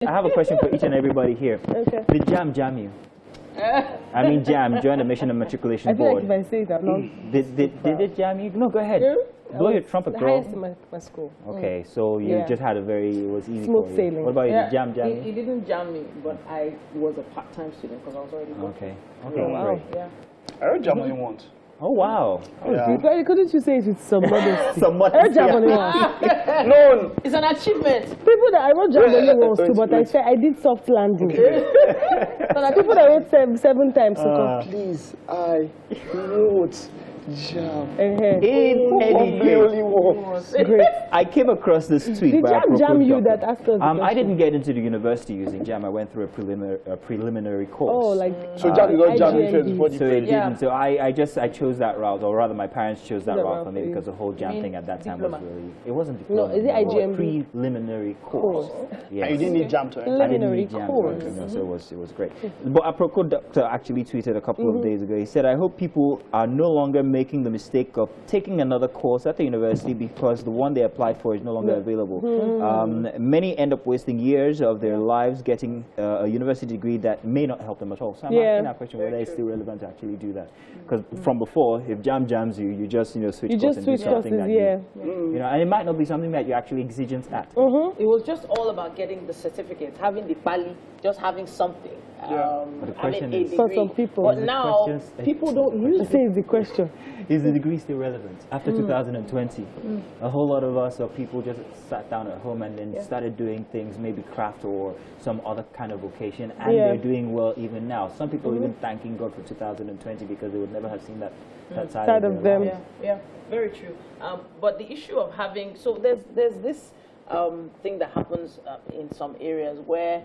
I have a question for each and everybody here. Okay. Did jam you? I mean jam, join the Mission and Matriculation I feel Board. like if I say it, I'm not. Did it jam you? No, go ahead. Blow your trumpet, the girl. highest in my school. Okay, so you just had a it was easy Smooth for you. sailing. What about you? Did jam you? He didn't jam me, but I was a part-time student because I was already working. Okay, wow. great. Yeah. I heard jam only once. Oh, wow. Why couldn't you say it with some modesty? Some I wrote jam only once. No, It's an achievement. People that I wrote jam only once too, but I said I did soft landing. So like people that wrote seven times. please, I wrote jam. In any Only once. Great. I came across this tweet Did by jam Aproko jam you Doctor. that asked us the I question? didn't get into the university using jam. I went through a preliminary course. Oh, like So jam, you got jam IGND. before the So it Yeah. didn't. So I chose that route, or rather, my parents chose that The route route for me for you. because the whole jam mean thing at that time diploma? was really. It wasn't No, diploma. is it it was a IGND? preliminary course. Yes. And you didn't need jam to enter. I didn't Preliminary need jam to course. enter, no, so it was great. But Aproko Doctor actually tweeted a couple of days ago. He said, "I hope people are no longer making the mistake of taking another course at the university because the one they applied for is no longer available. Many end up wasting years of their lives getting a university degree that may not help them at all." So I'm asking that question whether it's still relevant to actually do that. Because from before, if jam jams you, you just switch you course just and do switch something courses, that you know, and it might not be something that you're actually exigent at. It was just all about getting the certificate, having the pali, just having something. But the question having a is- For degree. some people. But The now, questions- people don't use I it. say it's the question. Is the degree still relevant? After 2020, a whole lot of us or people just sat down at home and then started doing things, maybe craft or some other kind of vocation, and they're doing well even now. Some people even thanking God for 2020 because they would never have seen that side of of their them. lives. Yeah, very true. But the issue of having, so there's this thing that happens in some areas where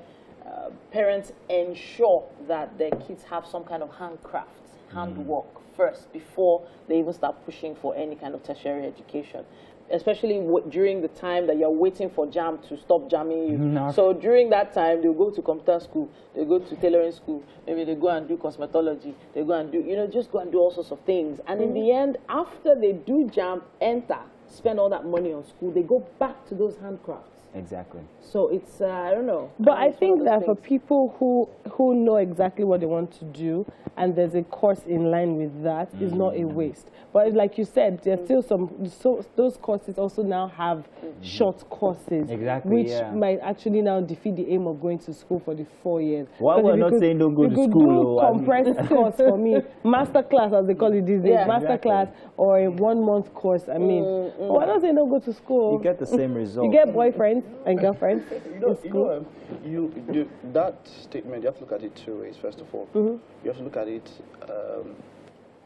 parents ensure that their kids have some kind of handcraft, handwork first before they even start pushing for any kind of tertiary education. Especially during the time that you're waiting for jam to stop jamming you. No. So during that time, they'll go to computer school, they go to tailoring school, maybe they go and do cosmetology, they go and do, just go and do all sorts of things. And in the end, after they do jam, enter, spend all that money on school, they go back to those handcrafts. Exactly. So it's, I don't know. But I It's one think of that those for things. people who know exactly what they want to do and there's a course in line with that, is not a waste. But like you said, there's still those courses also now have short courses, Exactly, which yeah. might actually now defeat the aim of going to school for the 4 years. Well, Because we're if you not saying don't go you to could school, do though, I mean- compressed course for me, master class as they call it these days, Yeah, master class or a 1 month course. I mean, we're not saying don't go to school. You get the same result. You get boyfriends and girlfriends in school. That statement, you have to look at it two ways. First of all, you have to look at it.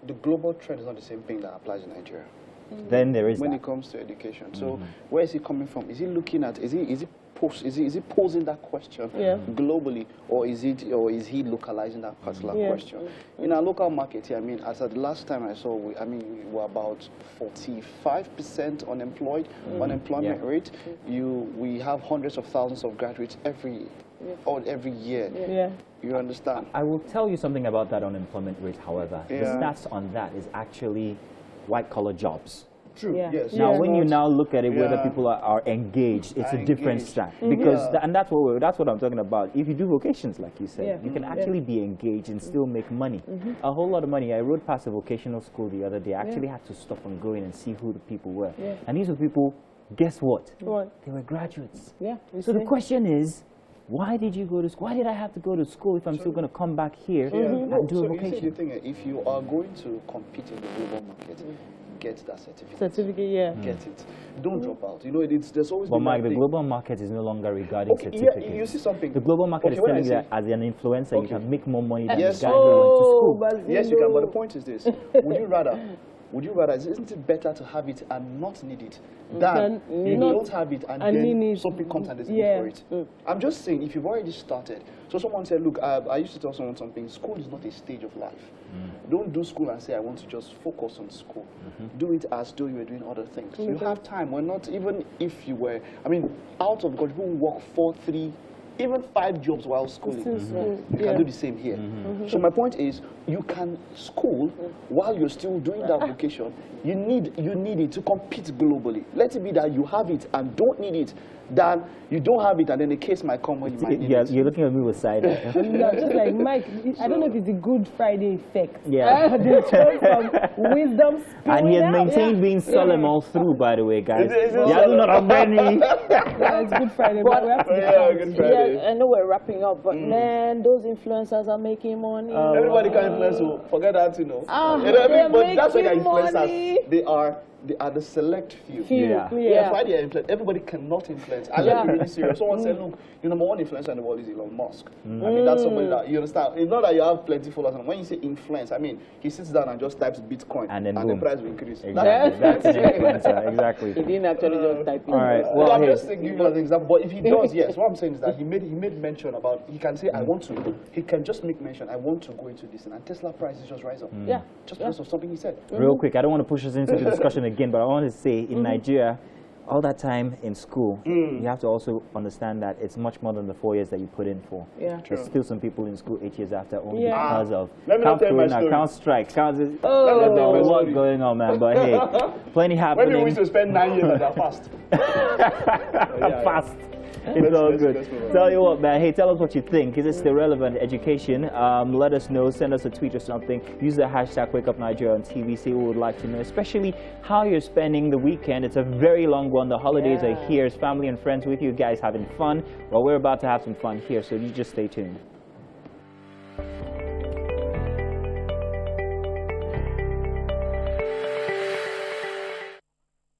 The global trend is not the same thing that applies in Nigeria Then there is when that. it comes to education. So, where is he coming from? Is he looking at? Is he posing that question globally, or is he localizing that particular question? In our local market here, I mean, as at the last time I saw, we were about 45% unemployed, unemployment rate. We have hundreds of thousands of graduates every year. Yeah. You understand? I will tell you something about that unemployment rate, however. The stats on that is actually white-collar jobs. True. Yeah. Yes. Now, It's when you not- now look at it, whether people are engaged, it's a different engaged. stat. Because, and that's what I'm talking about. If you do vocations, like you said, Yeah. you can actually be engaged and still make money. A whole lot of money. I rode past a vocational school the other day. I actually had to stop and go in and see who the people were. And these were people, guess what? What? They were graduates. Yeah. So the question is, why did you go to school? Why did I have to go to school if I'm still going to come back here and do a So you see, vocation? the thing is, if you are going to compete in the global market, get that certificate. Certificate, yeah. Get it. Don't drop out. You know, there's always But been Mike, that the thing. global market is no longer regarding Okay, certificates. yeah, you see something. The global market is when telling I you that say- as an influencer, you Okay. can make more money than Yes. the guy who went to school. Yes, you can. But the point is this: would you rather? Isn't it better to have it and not need it than you don't have it and then need it. something comes and there's Yeah. need for it? I'm just saying, if you've already started. So someone said, look, I used to tell someone something. School is not a stage of life. Don't do school and say I want to just focus on school. Do it as though you were doing other things. You have time. We're not, even if you were. I mean, out of God, people work 4, 3. Even 5 jobs while schooling. You can do the same here. So my point is, you can school while you're still doing that vocation. You need it to compete globally. Let it be that you have it and don't need it, than you don't have it and then a case might come when you might need Yeah, it. you're looking at me with side eye. No, just like Mike, I don't know if it's a Good Friday effect. Yeah. But there's just some wisdom And he has spewing out. maintained being solemn all through, by the way, guys. Is it Yeah, solemn? not a many. Yeah, it's Good Friday, but we have to Yeah, Good Friday. Yeah, I know we're wrapping up, but man, those influencers are making money. Everybody can influence you. Forget that, you know. Ah, You know, they're but that's why they're making influencers. money. They are the select few. Yeah. That's why they are influenced. Everybody cannot influence. And let's be really serious. Someone said, look, the number one influencer in the world is Elon Musk. I mean, that's somebody that, you understand, it's not that you have plenty followers. And when you say influence, I mean, he sits down and just types Bitcoin And then the boom. price will increase. Exactly. That's an influencer. Exactly. He didn't actually just type in. All right. Well, Well, I'm hey, just giving you as an example. But if he does, yes, what I'm saying is that he made mention about, he can say, I want to, he can just make mention, I want to go into this, and Tesla prices just rise up. Yeah. Just because of something he said. real quick, I don't want to push us into the discussion again, but I want to say in Nigeria, all that time in school, you have to also understand that it's much more than the 4 years that you put in for. Yeah. There's still some people in school 8 years after only Yeah. because of Let me not count tell you my corona, story. count strike, count this. Let me not tell you my There's a lot story. going on, man. But hey, plenty When we happening. used to spend 9 years at that fast. Fast. It's all good. let's move on. Tell you what, man. Hey, tell us what you think. Is it still relevant? Education? Let us know. Send us a tweet or something. Use the hashtag WakeUpNigeria on TV. Say what we would like to know, especially how you're spending the weekend. It's a very long one. The holidays are here. It's family and friends with you guys having fun. Well, we're about to have some fun here, so you just stay tuned.